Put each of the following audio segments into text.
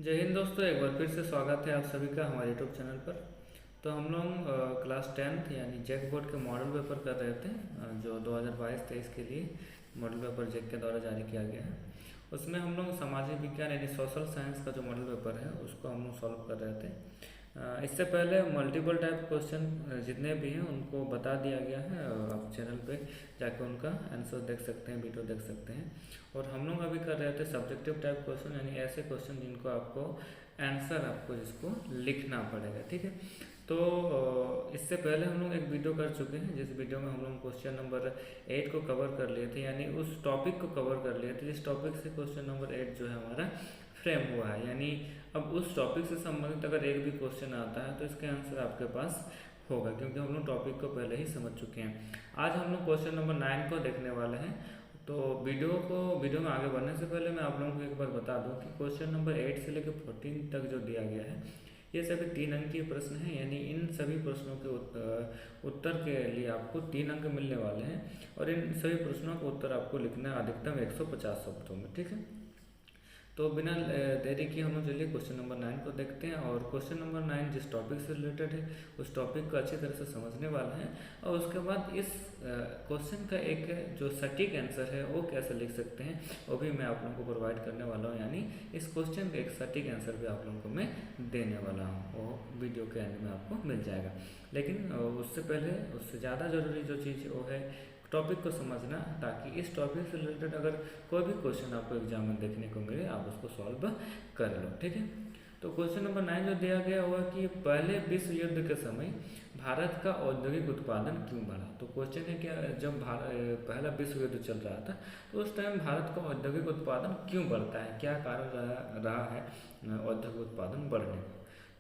जय हिंद दोस्तों, एक बार फिर से स्वागत है आप सभी का हमारे यूट्यूब चैनल पर। तो हम लोग क्लास 10th यानी जैक बोर्ड के मॉडल पेपर कर रहे थे, जो 2022-23 के लिए मॉडल पेपर जैक के द्वारा जारी किया गया है। उसमें हम लोग सामाजिक विज्ञान यानी सोशल साइंस का जो मॉडल पेपर है उसको हम लोग सॉल्व कर रहे थे। इससे पहले मल्टीपल टाइप क्वेश्चन जितने भी हैं उनको बता दिया गया है, और आप चैनल पे जाके उनका आंसर देख सकते हैं, वीडियो देख सकते हैं। और हम लोग अभी कर रहे थे सब्जेक्टिव टाइप क्वेश्चन, यानी ऐसे क्वेश्चन जिनको आपको आंसर जिसको लिखना पड़ेगा। ठीक है, तो इससे पहले हम लोग एक वीडियो कर चुके हैं, जिस वीडियो में हम लोग क्वेश्चन नंबर 8 को कवर कर लिए थे, यानी उस टॉपिक को कवर कर लिए थे जिस टॉपिक से क्वेश्चन नंबर 8 जो है हमारा फ्रेम हुआ है। यानी अब उस टॉपिक से संबंधित अगर एक भी क्वेश्चन आता है तो इसका आंसर आपके पास होगा, क्योंकि हम लोग टॉपिक को पहले ही समझ चुके हैं। आज हम लोग क्वेश्चन नंबर 9 को देखने वाले हैं। तो वीडियो में आगे बढ़ने से पहले मैं आप लोगों को एक बार बता दूं कि क्वेश्चन नंबर 8 से लेकर 14 तक जो दिया गया है ये सभी 3 अंकीय प्रश्न हैं। यानी इन सभी प्रश्नों के उत्तर के लिए आपको 3 अंक मिलने वाले हैं, और इन सभी प्रश्नों का उत्तर आपको लिखना है अधिकतम 150 शब्दों में। ठीक है, तो बिना देरी किए हम लोग चलिए क्वेश्चन नंबर 9 को देखते हैं। और क्वेश्चन नंबर 9 जिस टॉपिक से रिलेटेड है उस टॉपिक को अच्छी तरह से समझने वाला है, और उसके बाद इस क्वेश्चन का एक जो सटीक आंसर है वो कैसे लिख सकते हैं वो भी मैं आप लोगों को प्रोवाइड करने वाला हूँ। यानी इस क्वेश्चन का एक सटीक आंसर भी आप लोगों को मैं देने वाला हूँ, वो वीडियो के एंड में आपको मिल जाएगा। लेकिन उससे पहले उससे ज़्यादा ज़रूरी जो चीज़ है वो है टॉपिक को समझना, ताकि इस टॉपिक से रिलेटेड अगर कोई भी क्वेश्चन आपको एग्जाम में देखने को मिले आप उसको सॉल्व कर लो। ठीक है, तो क्वेश्चन नंबर 9 जो दिया गया हुआ कि पहले विश्व युद्ध के समय भारत का औद्योगिक उत्पादन क्यों बढ़ा। तो क्वेश्चन है कि जब पहला विश्व युद्ध चल रहा था तो उस टाइम भारत का औद्योगिक उत्पादन क्यों बढ़ता है, क्या कारण रहा है औद्योगिक उत्पादन बढ़ने का।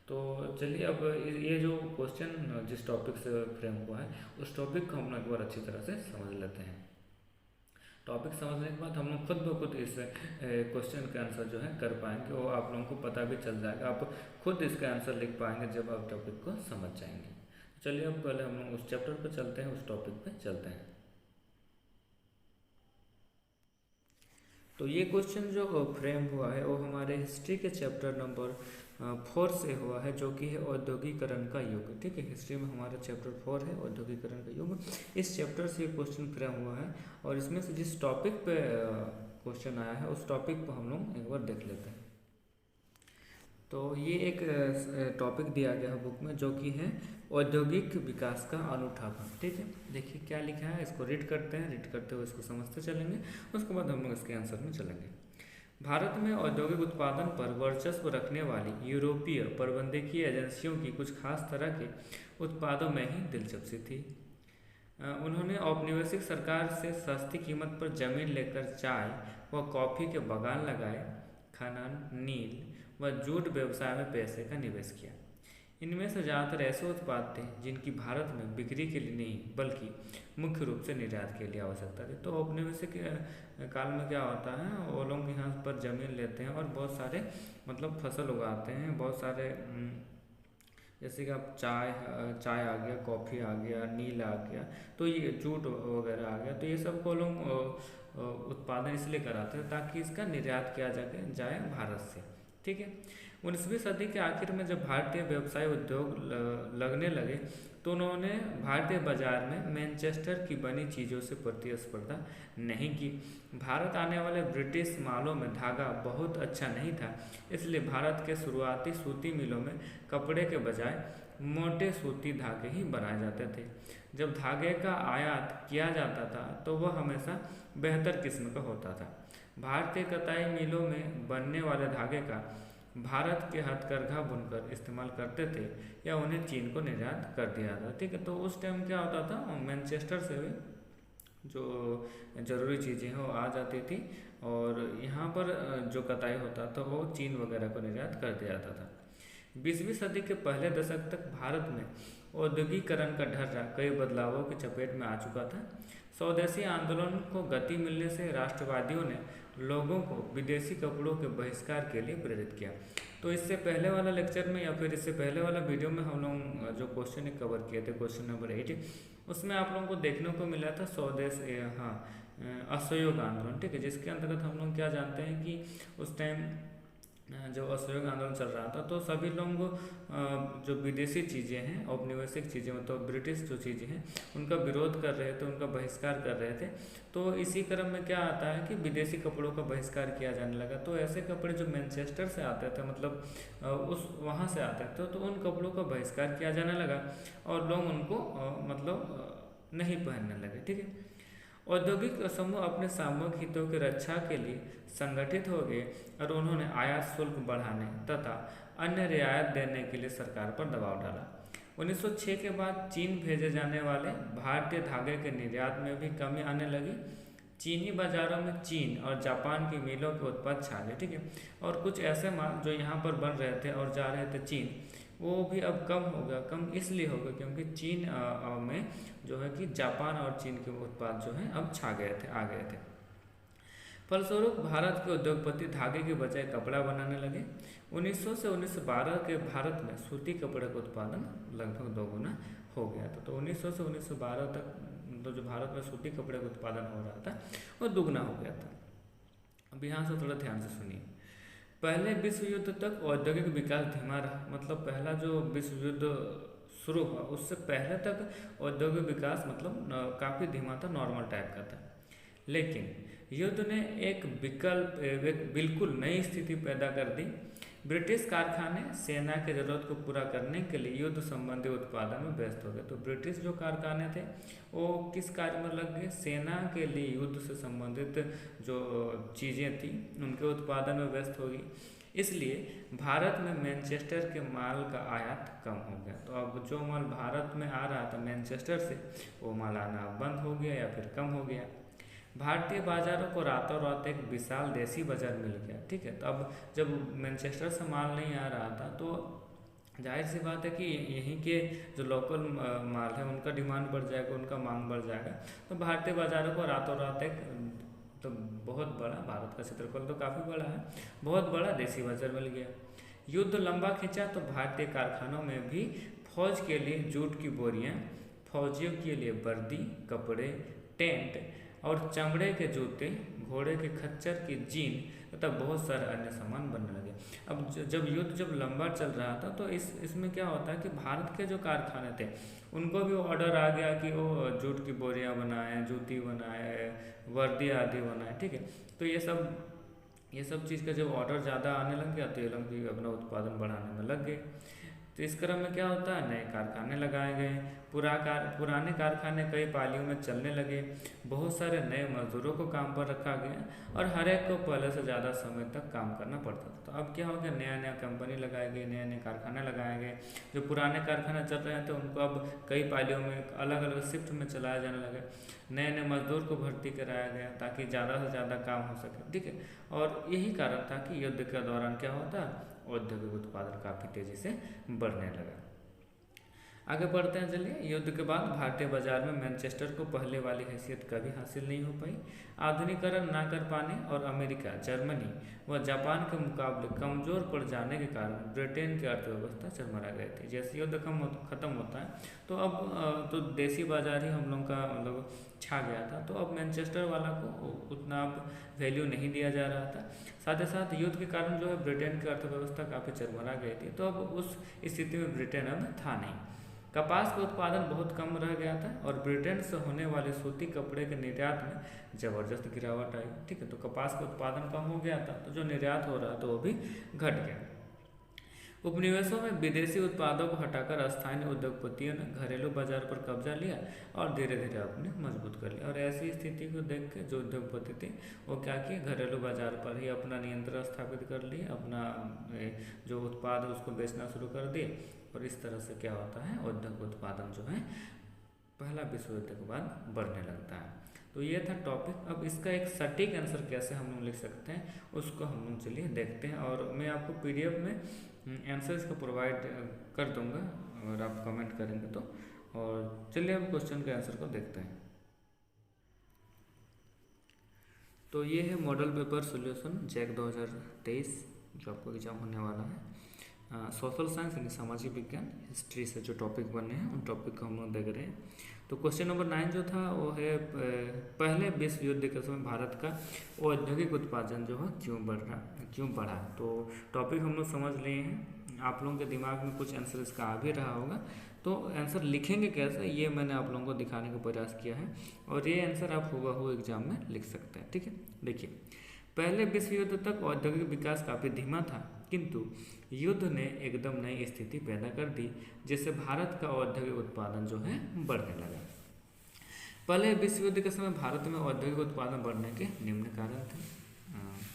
तो चलिए अब ये जो क्वेश्चन जिस टॉपिक से फ्रेम हुआ है उस टॉपिक को हम लोग एक बार अच्छी तरह से समझ लेते हैं। टॉपिक समझने के बाद हम लोग खुद ब खुद इस क्वेश्चन का आंसर जो है कर पाएंगे, वो आप लोगों को पता भी चल जाएगा, आप खुद इसका आंसर लिख पाएंगे जब आप टॉपिक को समझ जाएंगे। चलिए अब पहले हम लोग उस चैप्टर पर चलते हैं, उस टॉपिक पे चलते हैं। तो ये क्वेश्चन जो फ्रेम हुआ है वो हमारे हिस्ट्री के चैप्टर नंबर 4 से हुआ है, जो कि है औद्योगिकरण का युग। ठीक है, हिस्ट्री में हमारा चैप्टर 4 है औद्योगिकरण का युग। इस चैप्टर से ये क्वेश्चन फ्रेम हुआ है, और इसमें से जिस टॉपिक पे क्वेश्चन आया है उस टॉपिक को हम लोग एक बार देख लेते हैं। तो ये एक टॉपिक दिया गया है बुक में, जो कि है औद्योगिक विकास का अनूठापन। ठीक है, देखिए क्या लिखा है, इसको रीड करते हैं, रीड करते हुए इसको समझते चलेंगे, उसके बाद हम लोग इसके आंसर में चलेंगे। भारत में औद्योगिक उत्पादन पर वर्चस्व रखने वाली यूरोपीय प्रबंधकीय एजेंसियों की कुछ खास तरह के उत्पादों में ही दिलचस्पी थी। उन्होंने औपनिवेशिक सरकार से सस्ती कीमत पर जमीन लेकर चाय व कॉफ़ी के बागान लगाए, खनन, नील व जूट व्यवसाय में पैसे का निवेश किया। इनमें से ज़्यादातर ऐसे उत्पाद थे जिनकी भारत में बिक्री के लिए नहीं बल्कि मुख्य रूप से निर्यात के लिए आवश्यकता थी। तो औपनिवेशिक काल में क्या होता है, वो लोग यहाँ पर ज़मीन लेते हैं और बहुत सारे फसल उगाते हैं, बहुत सारे जैसे कि आप चाय आ गया, कॉफ़ी आ गया, नील आ गया, तो ये जूट वगैरह आ गया, तो ये सब को लोग उत्पादन इसलिए कराते हैं ताकि इसका निर्यात किया जाए भारत से। ठीक है, 19वीं सदी के आखिर में जब भारतीय व्यवसाय उद्योग लगने लगे तो उन्होंने भारतीय बाजार में मैनचेस्टर की बनी चीज़ों से प्रतिस्पर्धा नहीं की। भारत आने वाले ब्रिटिश मालों में धागा बहुत अच्छा नहीं था, इसलिए भारत के शुरुआती सूती मिलों में कपड़े के बजाय मोटे सूती धागे ही बनाए जाते थे। जब धागे का आयात किया जाता था तो वह हमेशा बेहतर किस्म का होता था। भारतीय कताई मिलों में बनने वाले धागे का भारत के हथकरघा बुनकर इस्तेमाल करते थे या उन्हें चीन को निर्यात कर दिया था। ठीक है, तो उस टाइम क्या होता था, मैनचेस्टर से भी जो ज़रूरी चीज़ें हैं वो आ जाती थी, और यहाँ पर जो कताई होता था वो चीन वगैरह को निर्यात कर दिया जाता था। 20वीं सदी के पहले दशक तक भारत में औद्योगिकरण का ढर्रा कई बदलावों की चपेट में आ चुका था। स्वदेशी आंदोलन को गति मिलने से राष्ट्रवादियों ने लोगों को विदेशी कपड़ों के बहिष्कार के लिए प्रेरित किया। तो इससे पहले वाला लेक्चर में या फिर इससे पहले वाला वीडियो में हम लोग जो क्वेश्चन कवर किए थे, क्वेश्चन नंबर 8, उसमें आप लोगों को देखने को मिला था असहयोग आंदोलन। ठीक है, जिसके अंतर्गत हम लोग क्या जानते हैं कि उस टाइम जो असहयोग आंदोलन चल रहा था, तो सभी लोग जो विदेशी चीज़ें हैं, औपनिवेशिक चीज़ें मतलब ब्रिटिश जो चीज़ें हैं उनका विरोध कर रहे थे, उनका बहिष्कार कर रहे थे। तो इसी क्रम में क्या आता है कि विदेशी कपड़ों का बहिष्कार किया जाने लगा। तो ऐसे कपड़े जो मैनचेस्टर से आते थे, मतलब उस वहाँ से आते थे, तो उन कपड़ों का बहिष्कार किया जाने लगा और लोग उनको नहीं पहनने लगे। ठीक है, औद्योगिक समूह अपने सामूहिक हितों की रक्षा के लिए संगठित हो गए और उन्होंने आयात शुल्क बढ़ाने तथा अन्य रियायत देने के लिए सरकार पर दबाव डाला। 1906 के बाद चीन भेजे जाने वाले भारतीय धागे के निर्यात में भी कमी आने लगी। चीनी बाजारों में चीन और जापान की मिलों के उत्पाद छा गए। ठीक है, और कुछ ऐसे माल जो यहाँ पर बन रहे थे और जा रहे थे चीन, वो भी अब कम हो गया। कम इसलिए हो गया क्योंकि चीन में जो है कि जापान और चीन के उत्पाद जो हैं अब छा गए थे, आ गए थे। फलस्वरूप भारत के उद्योगपति धागे के बजाय कपड़ा बनाने लगे। 1900 से 1912 के भारत में सूती कपड़े का उत्पादन लगभग दोगुना हो गया था। तो 1900 से 1912 तक तो जो भारत में सूती कपड़े का उत्पादन हो रहा था वो दुगना हो गया था। अब यहाँ से थोड़ा ध्यान से सुनिए। पहले विश्व युद्ध तक औद्योगिक विकास धीमा रहा, मतलब पहला जो विश्व युद्ध शुरू हुआ उससे पहले तक औद्योगिक विकास मतलब काफ़ी धीमा था, नॉर्मल टाइप का था। लेकिन युद्ध ने एक बिल्कुल नई स्थिति पैदा कर दी। ब्रिटिश कारखाने सेना की जरूरत को पूरा करने के लिए युद्ध संबंधी उत्पादन में व्यस्त हो गए। तो ब्रिटिश जो कारखाने थे वो किस कार्य में लग गए? सेना के लिए युद्ध से संबंधित जो चीज़ें थी उनके उत्पादन में व्यस्त हो गई। इसलिए भारत में मैनचेस्टर के माल का आयात कम हो गया। तो अब जो माल भारत में आ रहा था मैनचेस्टर से, वो माल आना बंद हो गया या फिर कम हो गया। भारतीय बाजारों को रातों रात एक विशाल देसी बाजार मिल गया। ठीक है, तो अब जब मैनचेस्टर से माल नहीं आ रहा था तो जाहिर सी बात है कि यहीं के जो लोकल माल है उनका डिमांड बढ़ जाएगा, उनका मांग बढ़ जाएगा। तो भारतीय बाजारों को रातों रात एक तो बहुत बड़ा, भारत का क्षेत्रफल तो काफ़ी बड़ा है, बहुत बड़ा देसी बाजार मिल गया। युद्ध लंबा खिंचा तो भारतीय कारखानों में भी फौज के लिए जूट की बोरियां, फौजियों के लिए वर्दी, कपड़े, टेंट और चमड़े के जूते, घोड़े के खच्चर की जीन तथा बहुत सारे अन्य सामान बनने लगे। अब जब युद्ध लंबा चल रहा था तो इसमें क्या होता है कि भारत के जो कारखाने थे उनको भी ऑर्डर आ गया कि वो जूट की बोरियां बनाएं, जूती बनाए, वर्दी आदि बनाए। ठीक है, तो ये सब चीज़ का जब ऑर्डर ज़्यादा आने लग गया तो ये लोग भी अपना उत्पादन बढ़ाने में लग गए। तो इस क्रम में क्या होता है, नए कारखाने लगाए गए, पुराने कारखाने कई पालियों में चलने लगे, बहुत सारे नए मजदूरों को काम पर रखा गया और हर एक को पहले से ज़्यादा समय तक काम करना पड़ता था। तो अब क्या हो गया, नया नया कंपनी लगाए गए, नए नए कारखाने लगाए गए। जो पुराने कारखाने चल रहे थे उनको अब कई पालियों में अलग अलग शिफ्ट में चलाया जाने लगे। नए नए मजदूर को भर्ती कराया गया ताकि ज़्यादा से ज़्यादा काम हो सके। ठीक है, और यही कारण था कि युद्ध के दौरान क्या होता, औद्योगिक उत्पादन काफ़ी तेज़ी से बढ़ने लगा। आगे बढ़ते हैं, चलिए। युद्ध के बाद भारतीय बाजार में मैनचेस्टर को पहले वाली हैसियत कभी हासिल नहीं हो पाई। आधुनिकीकरण ना कर पाने और अमेरिका, जर्मनी व जापान के मुकाबले कमज़ोर पड़ जाने के कारण ब्रिटेन की अर्थव्यवस्था चरमरा गई थी। जैसे युद्ध खत्म होता है तो अब तो देसी बाजार ही हम लोग का मतलब छा गया था। तो अब मैनचेस्टर वाला को उतना अब वैल्यू नहीं दिया जा रहा था। साथ ही साथ युद्ध के कारण जो है ब्रिटेन की अर्थव्यवस्था काफ़ी चरमरा गई थी। तो अब उस स्थिति में ब्रिटेन अब था नहीं। कपास का उत्पादन बहुत कम रह गया था और ब्रिटेन से होने वाले सूती कपड़े के निर्यात में ज़बरदस्त गिरावट आई। ठीक है, तो कपास का उत्पादन कम हो गया था तो जो निर्यात हो रहा था वो भी घट गया। उपनिवेशों में विदेशी उत्पादों को हटाकर स्थानीय उद्योगपतियों ने घरेलू बाजार पर कब्जा लिया और धीरे धीरे अपने मजबूत कर लिया। और ऐसी स्थिति को देख के जो उद्योगपति थे वो क्या किए, घरेलू बाजार पर ही अपना नियंत्रण स्थापित कर लिए, अपना जो उत्पाद है उसको बेचना शुरू कर दिए। और इस तरह से क्या होता है, औद्योगिक उत्पादन जो है पहला विश्व युद्ध के बाद बढ़ने लगता है। तो ये था टॉपिक। अब इसका एक सटीक आंसर कैसे हम लोग लिख सकते हैं उसको हम लोग चलिए देखते हैं। और मैं आपको PDF में आंसर्स को प्रोवाइड कर दूंगा अगर आप कमेंट करेंगे तो। और चलिए अब क्वेश्चन के आंसर को देखते हैं। तो ये है मॉडल पेपर सॉल्यूशन जैक 2023 जो आपको एग्जाम होने वाला है। सोशल साइंस यानी सामाजिक विज्ञान, हिस्ट्री से जो टॉपिक बने हैं उन टॉपिक को हम लोग देख रहे हैं। तो क्वेश्चन नंबर 9 जो था वो है पहले विश्व युद्ध के समय भारत का औद्योगिक उत्पादन जो है क्यों बढ़ा। तो टॉपिक हम लोग समझ लिए हैं, आप लोगों के दिमाग में कुछ आंसर इसका आ भी रहा होगा। तो आंसर लिखेंगे कैसे ये मैंने आप लोगों को दिखाने का प्रयास किया है, और ये आंसर आप हुबहू एग्जाम में लिख सकते हैं। ठीक है, देखिए पहले विश्व युद्ध तक औद्योगिक विकास काफ़ी धीमा था, किंतु युद्ध ने एकदम नई स्थिति पैदा कर दी, जिससे भारत का औद्योगिक उत्पादन जो है बढ़ने लगा। पहले विश्व युद्ध के समय भारत में औद्योगिक उत्पादन बढ़ने के निम्न कारण थे।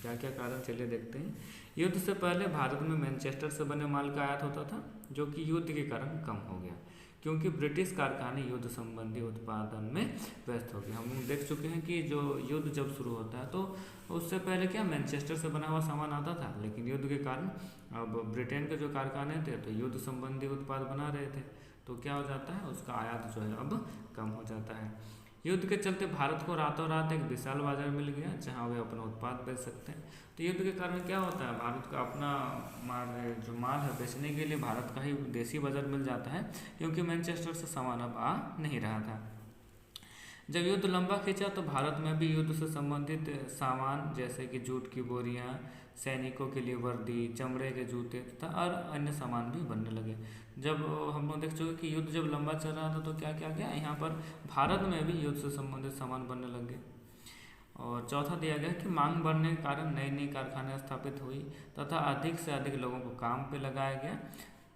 क्या क्या कारण चलिए देखते हैं। युद्ध से पहले भारत में मैनचेस्टर से बने माल का आयात होता था, जो कि युद्ध के कारण कम हो गया, क्योंकि ब्रिटिश कारखाने युद्ध संबंधी उत्पादन में व्यस्त हो गए। हम लोग देख चुके हैं कि जो युद्ध जब शुरू होता है तो उससे पहले क्या मैनचेस्टर से बना हुआ सामान आता था, लेकिन युद्ध के कारण अब ब्रिटेन के जो कारखाने थे तो युद्ध संबंधी उत्पाद बना रहे थे, तो क्या हो जाता है उसका आयात जो है अब कम हो जाता है। युद्ध के चलते भारत को रातों रात एक विशाल बाजार मिल गया, जहां वे अपना उत्पाद बेच सकते हैं। तो युद्ध के कारण क्या होता है, भारत का अपना जो माल है बेचने के लिए भारत का ही देसी बाजार मिल जाता है, क्योंकि मैनचेस्टर से सामान अब आ नहीं रहा था। जब युद्ध लंबा खींचा तो भारत में भी युद्ध से संबंधित सामान जैसे कि जूट की बोरियां, सैनिकों के लिए वर्दी, चमड़े के जूते तथा और अन्य सामान भी बनने लगे। जब हम लोग देख चुके कि युद्ध जब लंबा चल रहा था तो क्या क्या गया, यहाँ पर भारत में भी युद्ध से संबंधित सामान बनने लगे। और चौथा दिया गया कि मांग बढ़ने के कारण नई नई कारखाने स्थापित हुई तथा अधिक से अधिक लोगों को काम पे लगाया गया,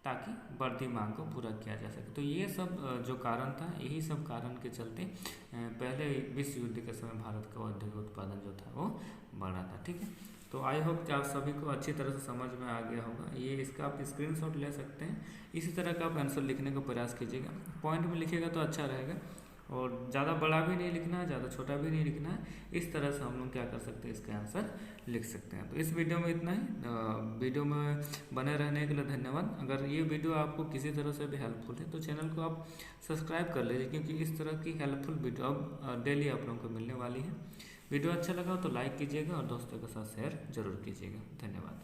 ताकि बढ़ती मांग को पूरा किया जा सके। तो ये सब जो कारण था, यही सब कारण के चलते पहले विश्व युद्ध के समय भारत का औद्योगिक उत्पादन जो था वो बढ़ा था। ठीक है, तो आई होप कि आप सभी को अच्छी तरह से समझ में आ गया होगा। ये इसका आप स्क्रीनशॉट ले सकते हैं, इसी तरह का आप आंसर लिखने का प्रयास कीजिएगा। पॉइंट में लिखिएगा तो अच्छा रहेगा, और ज़्यादा बड़ा भी नहीं लिखना है, ज़्यादा छोटा भी नहीं लिखना है। इस तरह से हम लोग क्या कर सकते हैं, इसका आंसर लिख सकते हैं। तो इस वीडियो में इतना ही। वीडियो में बने रहने के लिए धन्यवाद। अगर ये वीडियो आपको किसी तरह से भी हेल्पफुल है तो चैनल को आप सब्सक्राइब कर लीजिए, क्योंकि इस तरह की हेल्पफुल वीडियो अब डेली आप लोगों को मिलने वाली है। वीडियो अच्छा लगा तो लाइक कीजिएगा और दोस्तों के साथ शेयर जरूर कीजिएगा। धन्यवाद।